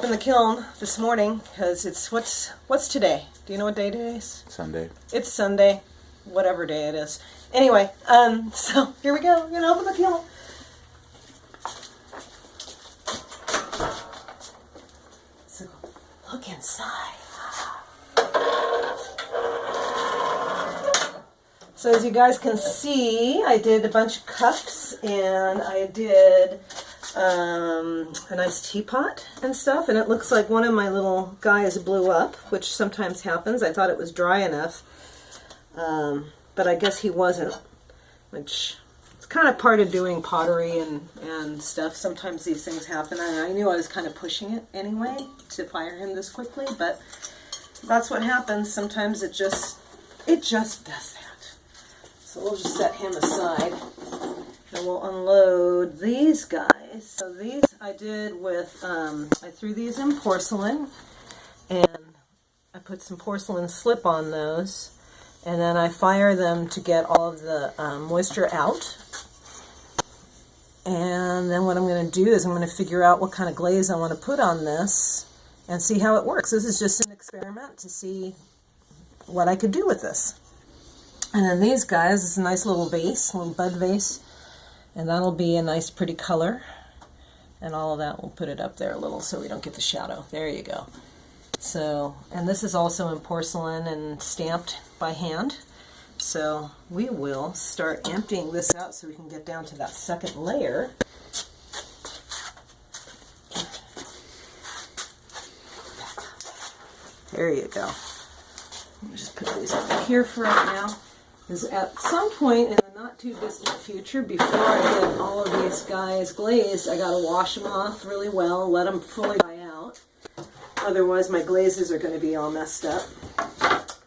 open the kiln this morning because it's what's today? Do you know what day today is? Sunday. It's Sunday, whatever day it is. Anyway, so here we go. We're gonna open the kiln. So look inside. So as you guys can see, I did a bunch of cups and I did a nice teapot and stuff, and it looks like one of my little guys blew up, which sometimes happens. I thought it was dry enough, but I guess he wasn't, which is kind of part of doing pottery and stuff. Sometimes these things happen, and I knew I was kind of pushing it anyway to fire him this quickly, but that's what happens. Sometimes it just does that. So we'll just set him aside, and we'll unload these guys. So these I did with, I threw these in porcelain, and I put some porcelain slip on those, and then I fire them to get all of the moisture out. And then what I'm going to do is I'm going to figure out what kind of glaze I want to put on this and see how it works. This is just an experiment to see what I could do with this. And then these guys, this is a nice little vase, a little bud vase, and that'll be a nice pretty color. And all of that, we'll put it up there a little so we don't get the shadow. There you go. So, and this is also in porcelain and stamped by hand. So we will start emptying this out so we can get down to that second layer. There you go. Let me just put these up here for right now. Because at some point in the not too distant future, before I get all of these guys glazed, I gotta wash them off really well, let them fully dry out. Otherwise my glazes are going to be all messed up.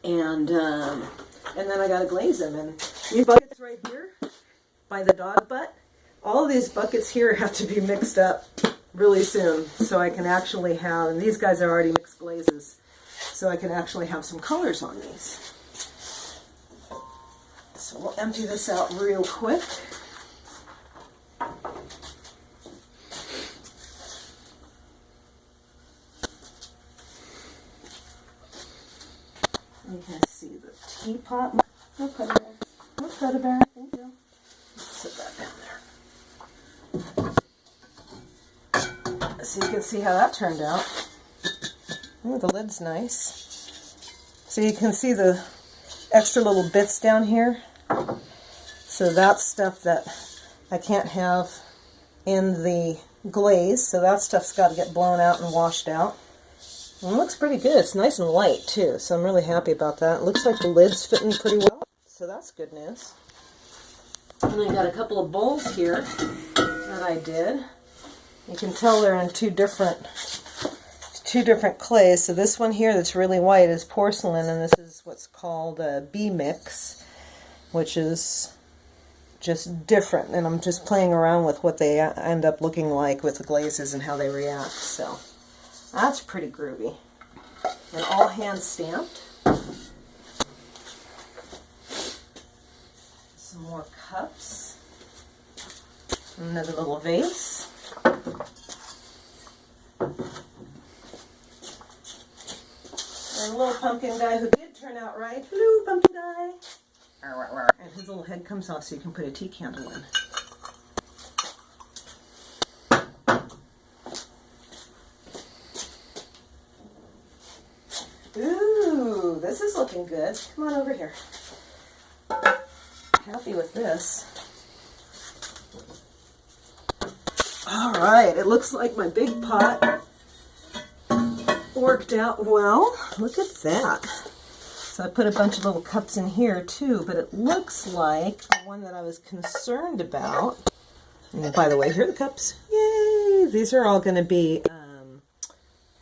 And then I gotta glaze them. And these buckets right here, by the dog butt, all of these buckets here have to be mixed up really soon, so I can actually have, and these guys are already mixed glazes, so I can actually have some colors on these. So we'll empty this out real quick. You can see the teapot. I'll put it there. I'll put it there. Thank you. Set that down there. So you can see how that turned out. Ooh, the lid's nice. So you can see the extra little bits down here. So that's stuff that I can't have in the glaze. So that stuff's got to get blown out and washed out. And it looks pretty good. It's nice and light too, so I'm really happy about that. It looks like the lid's fitting pretty well, so that's good news. And I got a couple of bowls here that I did. You can tell they're in two different clays. So this one here that's really white is porcelain, and this is what's called a bee mix, which is just different. And I'm just playing around with what they end up looking like with the glazes and how they react. So that's pretty groovy. And all hand stamped. Some more cups. Another little vase. And a little pumpkin guy who did turn out right. Hello, pumpkin guy. And his little head comes off so you can put a tea candle in. Ooh, this is looking good. Come on over here. Happy with this. Alright, it looks like my big pot worked out well. Look at that. So I put a bunch of little cups in here too, but it looks like the one that I was concerned about, and by the way, here are the cups. Yay! These are all going to be,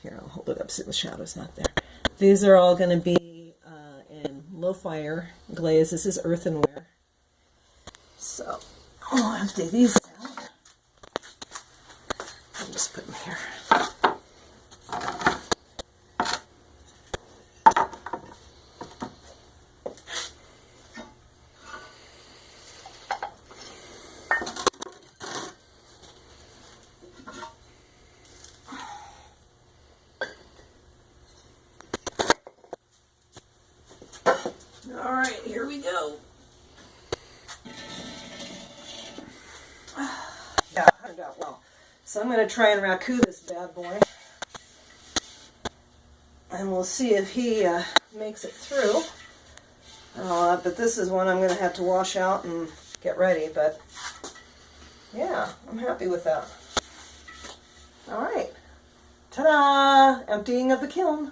here, I'll hold it up so the shadow's not there. These are all going to be in low fire glaze. This is earthenware. So I'll empty these out. I'll just put them here. All right, here we go. Yeah, it turned out well. So I'm going to try and raku this bad boy. And we'll see if he makes it through. But this is one I'm going to have to wash out and get ready. But yeah, I'm happy with that. All right. Ta-da! Emptying of the kiln.